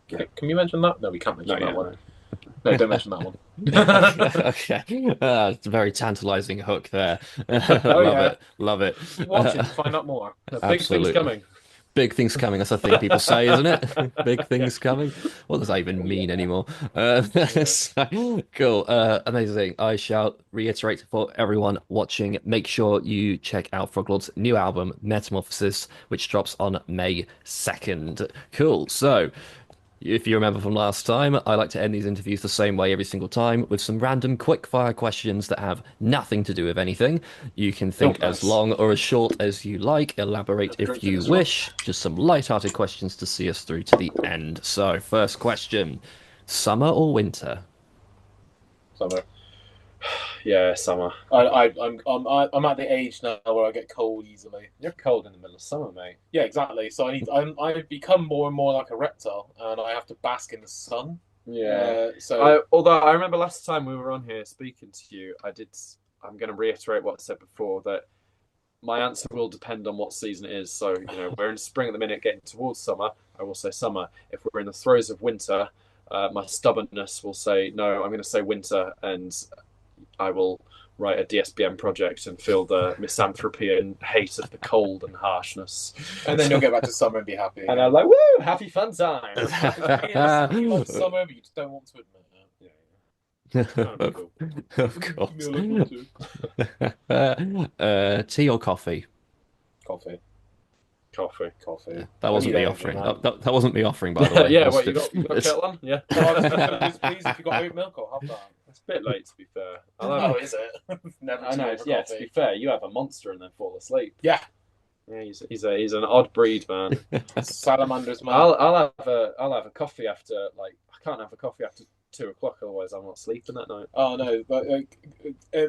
Speaker 3: Can you mention that? No, we can't mention that one. No, don't mention that one.
Speaker 1: Okay, it's a very tantalizing hook there. Love it.
Speaker 3: Watch it to find out more.
Speaker 2: Big things coming.
Speaker 1: Big things coming. That's a thing people say, isn't it? Big things coming. What does that even mean anymore? Cool. Amazing. I shall reiterate for everyone watching, make sure you check out Froglord's new album, Metamorphosis, which drops on May 2nd. Cool. So, if you remember from last time, I like to end these interviews the same way every single time, with some random quick-fire questions that have nothing to do with anything. You can think as long or as short as you like, elaborate if you wish. Just some light-hearted questions to see us through to the end. So, first question, summer or winter?
Speaker 3: Summer.
Speaker 2: Yeah, summer.
Speaker 3: I'm at the age now where I get cold easily.
Speaker 2: You're cold in the middle of summer, mate.
Speaker 3: Yeah, exactly. So I've become more and more like a reptile, and I have to bask in the sun.
Speaker 2: Yeah.
Speaker 3: So
Speaker 2: although I remember last time we were on here speaking to you, I'm going to reiterate what I said before, that my answer will depend on what season it is. So we're in spring at the minute, getting towards summer. I will say summer. If we're in the throes of winter, my stubbornness will say no. I'm going to say winter, and I will write a DSBM project and feel the misanthropy and hate of the cold and harshness.
Speaker 3: And then you'll get back to summer and be happy.
Speaker 2: And I'm like, woo, happy fun time.
Speaker 3: You love summer, but you just don't want to admit it.
Speaker 1: Of course. Tea or coffee?
Speaker 3: Coffee.
Speaker 1: That wasn't me offering. That wasn't me offering, by the way.
Speaker 2: Yeah, what, you got kettle on? Yeah.
Speaker 3: Please, if you got oat milk, I'll have that.
Speaker 2: It's a bit late, to be fair.
Speaker 3: Is it? Never.
Speaker 2: I know. Yeah, to be fair, you have a monster and then fall asleep.
Speaker 3: Yeah.
Speaker 2: Yeah, he's an odd breed, man.
Speaker 3: Salamander's man.
Speaker 2: I'll have a coffee after, like, I can't have a coffee after 2 o'clock, otherwise I'm not sleeping that night.
Speaker 3: Oh no, but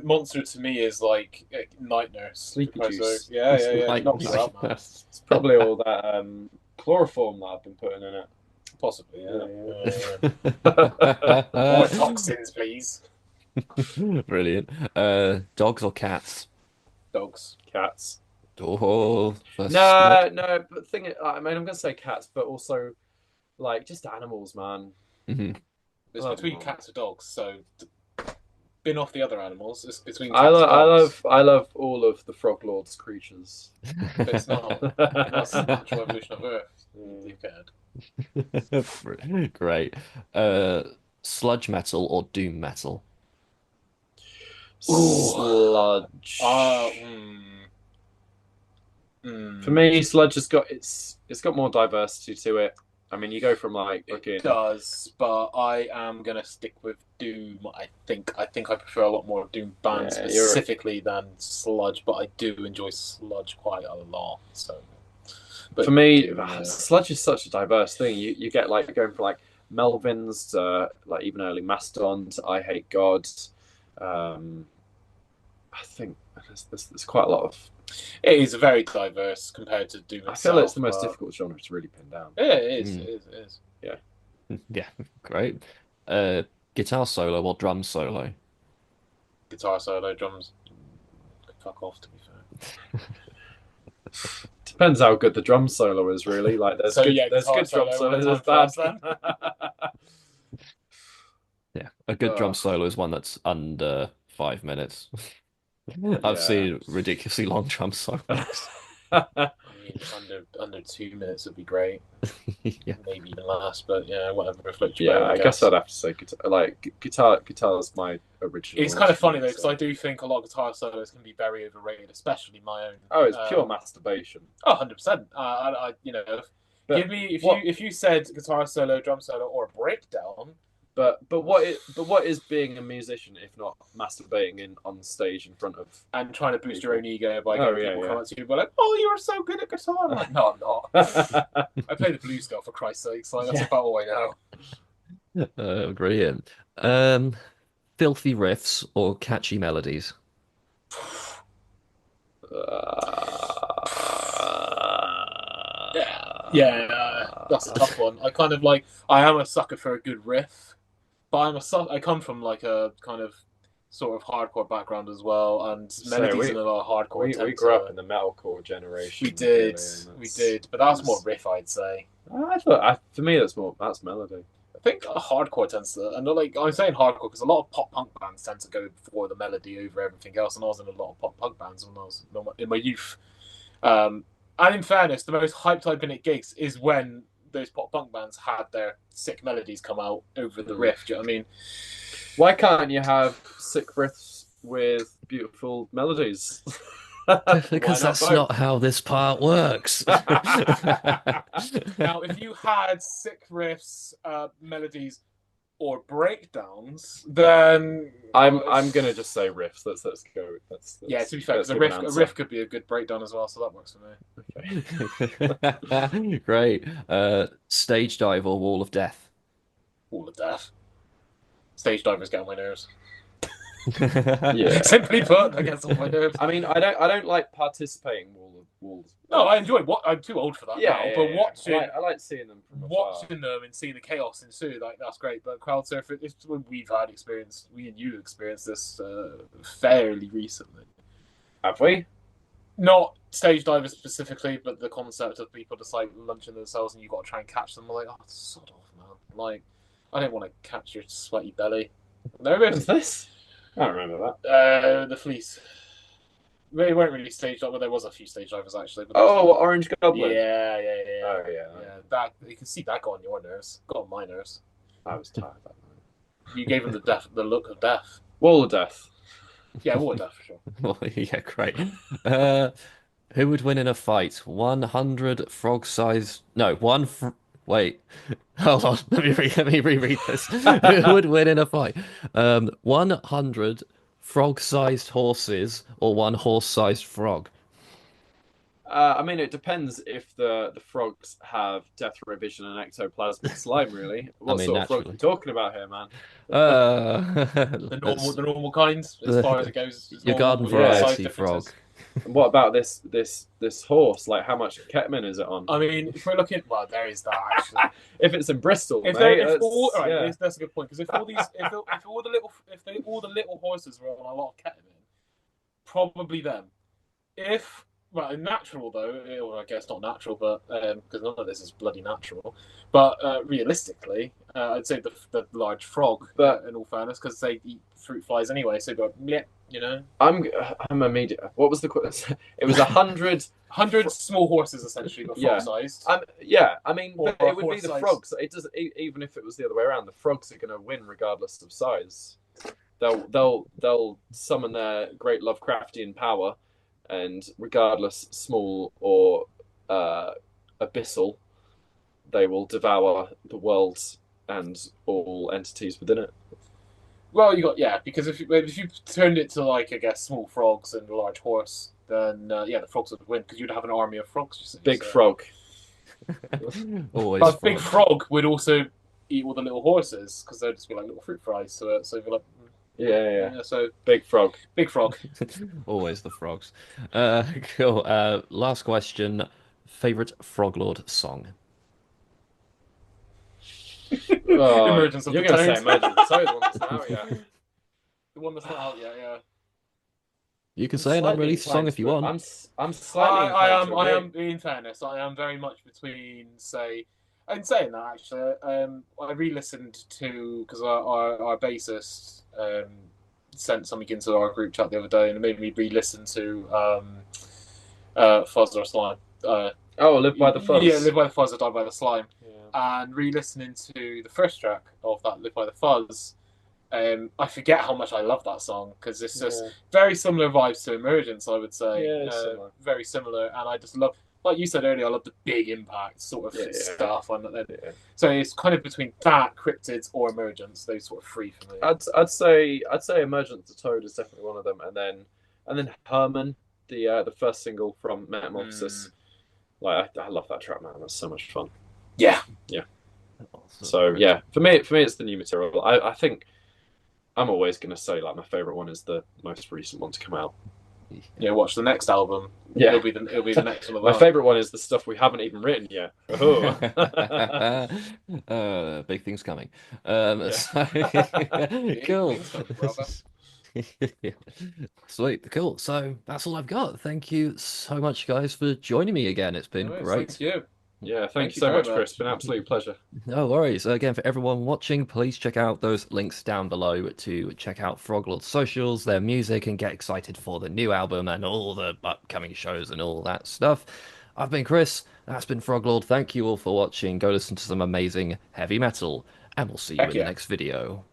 Speaker 3: monster to me is like night nurse.
Speaker 2: Sleepy juice.
Speaker 3: Yeah. Knocks you out, man.
Speaker 2: It's probably all that chloroform that I've been putting in it.
Speaker 3: Possibly, yeah. More toxins, please.
Speaker 1: Brilliant. Dogs or cats?
Speaker 3: Dogs.
Speaker 2: Cats.
Speaker 1: Oh,
Speaker 2: no. But I'm gonna say cats, but also like just animals, man.
Speaker 1: Mm-hmm.
Speaker 3: It's between cats and dogs, so bin off the other animals. It's between
Speaker 2: cats and dogs. I love all of the Froglord's creatures.
Speaker 3: But it's not. That's the natural evolution of Earth. Dickhead.
Speaker 1: Great. Sludge metal or doom metal?
Speaker 2: Sludge. For me, sludge has got it's got more diversity to it. I mean, you go from like
Speaker 3: it does, but I am gonna stick with doom. I think I prefer a lot more doom bands specifically than sludge, but I do enjoy sludge quite a lot. So,
Speaker 2: but for me, sludge is such a diverse thing. You get like going from like Melvins, like even early Mastodons. I Hate God. I think there's quite a lot of.
Speaker 3: It is very diverse compared to Doom
Speaker 2: I
Speaker 3: itself.
Speaker 2: feel like it's the most difficult genre to really pin down.
Speaker 3: Yeah, it is. It is. It is.
Speaker 2: Yeah.
Speaker 1: Yeah, great. Guitar solo or drum solo?
Speaker 3: Guitar solo, drums. Fuck off, to be fair.
Speaker 2: Depends how good the drum solo is, really. Like there's good drum solos, there's bad.
Speaker 1: Yeah, a good drum solo is one that's under 5 minutes. I've seen ridiculously long drum solos.
Speaker 3: I mean, under 2 minutes would be great.
Speaker 1: Yeah.
Speaker 3: Maybe even less, but yeah, whatever floats
Speaker 2: Yeah,
Speaker 3: your boat,
Speaker 2: I guess I'd have to say guitar. Like guitar is my original.
Speaker 3: It's kind of funny though, because I do think a lot of guitar solos can be very overrated, especially my own.
Speaker 2: Oh, it's pure masturbation.
Speaker 3: Oh, 100%. You know,
Speaker 2: But
Speaker 3: give me if you said guitar solo, drum solo, or a breakdown.
Speaker 2: But what is being a musician if not masturbating on stage in front of
Speaker 3: and trying to boost
Speaker 2: people.
Speaker 3: your own ego by getting people come up to you and be like, "Oh, you are so good at guitar." I'm like, no, I'm not. I play the blues scale for Christ's sake. Like that's about all I know.
Speaker 1: Brilliant. Filthy riffs or catchy melodies?
Speaker 3: Yeah, that's a tough one. I am a sucker for a good riff, but I come from like a kind of sort of hardcore background as well, and melodies in a lot of hardcore.
Speaker 2: We grew up in the metalcore generation.
Speaker 3: We did, but that's more riff, I'd say.
Speaker 2: For me, that's melody.
Speaker 3: I think hardcore tends to, and like I'm saying hardcore because a lot of pop punk bands tend to go for the melody over everything else, and I was in a lot of pop punk bands when I was in my youth. And in fairness, the most hyped I've been at gigs is when those pop punk bands had their sick melodies come out over the riff. Do you know what I mean?
Speaker 2: Why can't you have sick riffs with beautiful melodies?
Speaker 1: Because that's not how this part works.
Speaker 3: Now, if you had sick riffs, melodies, or breakdowns, then
Speaker 2: I'm gonna just say riffs. Let's go.
Speaker 3: Yeah, to be fair, because a riff could be a good breakdown as well, so that works
Speaker 2: for
Speaker 1: me. Okay. Great. Stage dive or wall of death?
Speaker 3: Wall of death. Stage divers get on my nerves.
Speaker 2: Yeah.
Speaker 3: Simply put, I guess on my nerves.
Speaker 2: I mean, I don't like participating walls.
Speaker 3: No, I enjoy what I'm too old for that now. But watching,
Speaker 2: I like seeing them from
Speaker 3: watching them and seeing the chaos ensue, like that's great. But crowd surfing, it's when we and you experienced this fairly recently.
Speaker 2: Have we?
Speaker 3: Not stage divers specifically, but the concept of people just like lunching themselves and you got to try and catch them. I'm like, oh, sod off, man. Like, I don't want to catch your sweaty belly. No,
Speaker 2: what is this? I don't remember that.
Speaker 3: The fleece. They weren't really stage divers, but there was a few stage divers actually. But
Speaker 2: Orange Goblin.
Speaker 3: Yeah.
Speaker 2: Oh yeah.
Speaker 3: That you can see that got on your nerves. Got on my nerves.
Speaker 2: I was tired that night.
Speaker 3: You gave him the look of death.
Speaker 2: Wall of death.
Speaker 3: Yeah, wall of death for sure.
Speaker 1: Well, yeah, great. Who would win in a fight? 100 frog-sized... No, Wait. Hold on. Let me reread this. Who would win in a fight? 100 frog-sized horses or one horse-sized frog?
Speaker 2: I mean, it depends if the frogs have death ray vision and ectoplasmic slime. Really, what sort of frog are you talking about here, man?
Speaker 3: The normal kinds, as far as it goes.
Speaker 1: Your garden variety frog.
Speaker 2: What about this horse? Like, how much ketamine is it on?
Speaker 3: I mean, if we're looking, well, there is that actually.
Speaker 2: If it's in Bristol,
Speaker 3: that's a good point. Because if all the little horses were on a lot of ketamine, probably them. Natural though, or I guess not natural, but because none of this is bloody natural. But realistically, I'd say the large frog. But in all fairness, because they eat fruit flies anyway, so yeah, you know.
Speaker 2: I'm immediate. What was the? It was 100
Speaker 3: small horses essentially, but frog-sized.
Speaker 2: I mean, it would be the frogs. It does even if it was the other way around. The frogs are going to win regardless of size. They'll summon their great Lovecraftian power. And regardless, small or abyssal, they will devour the world and all entities within it.
Speaker 3: Well, because if you turned it to like I guess small frogs and a large horse, then the frogs would win because you'd have an army of frogs.
Speaker 2: Big frog.
Speaker 1: Always.
Speaker 3: But big frog would also eat all the little horses because they'll just be like little fruit fries to it. So you're like,
Speaker 2: Yeah.
Speaker 3: yeah. So
Speaker 2: Big frog.
Speaker 3: big frog.
Speaker 1: Always the frogs. Cool. Last question. Favorite Froglord song?
Speaker 2: Oh,
Speaker 3: Emergence of
Speaker 2: you're
Speaker 3: the
Speaker 2: gonna say
Speaker 3: Toads.
Speaker 2: Imagine the Toad one that's now, yeah.
Speaker 3: The one that's not out yet. Yeah.
Speaker 1: You can
Speaker 2: I'm
Speaker 1: say an
Speaker 2: slightly
Speaker 1: unreleased song
Speaker 2: inclined
Speaker 1: if you
Speaker 2: to.
Speaker 1: want.
Speaker 2: I'm slightly inclined to
Speaker 3: I
Speaker 2: agree.
Speaker 3: am. In fairness, I am very much between say. In saying that, actually, I re-listened to because our bassist sent something into our group chat the other day, and it made me re-listen to Fuzz or Slime.
Speaker 2: Oh, Live by the
Speaker 3: Yeah,
Speaker 2: Fuzz.
Speaker 3: Live by the Fuzz or Die by the Slime,
Speaker 2: Yeah.
Speaker 3: and re-listening to the first track of that Live by the Fuzz. I forget how much I love that song because it's just
Speaker 2: Yeah.
Speaker 3: very similar vibes to Emergence, I would say.
Speaker 2: Yeah, it's similar.
Speaker 3: Very similar, and I just love, like you said earlier, I love the big impact sort of
Speaker 2: Yeah.
Speaker 3: stuff.
Speaker 2: Yeah.
Speaker 3: So it's kind of between that, Cryptids, or Emergence. Those sort of three for me.
Speaker 2: I'd say Emergence of Toad is definitely one of them, and then Herman, the first single from Metamorphosis. Like I love that track, man. That's so much fun.
Speaker 3: Yeah,
Speaker 2: Yeah.
Speaker 1: Awesome.
Speaker 2: So yeah, for me it's the new material. I think I'm always gonna say like my favorite one is the most recent one to come out.
Speaker 3: yeah. Watch the next album.
Speaker 2: Yeah.
Speaker 3: It'll be the next one of
Speaker 2: My
Speaker 3: that.
Speaker 2: favorite one is the stuff we haven't even written yet. Oh.
Speaker 1: Big things coming.
Speaker 2: Yeah.
Speaker 1: So
Speaker 3: Big
Speaker 1: cool.
Speaker 3: things coming, brother.
Speaker 1: Sweet, cool. So that's all I've got. Thank you so much, guys, for joining me again. It's been
Speaker 3: Anyways,
Speaker 1: great.
Speaker 3: thank you.
Speaker 2: Yeah,
Speaker 3: Thank
Speaker 2: thank
Speaker 3: you
Speaker 2: you so
Speaker 3: very
Speaker 2: much, Chris.
Speaker 3: much.
Speaker 2: It's been an absolute pleasure.
Speaker 1: No worries. Again, for everyone watching, please check out those links down below to check out Froglord's socials, their music, and get excited for the new album and all the upcoming shows and all that stuff. I've been Chris. That's been Froglord. Thank you all for watching. Go listen to some amazing heavy metal, and we'll see you
Speaker 3: Heck
Speaker 1: in the
Speaker 3: yeah.
Speaker 1: next video.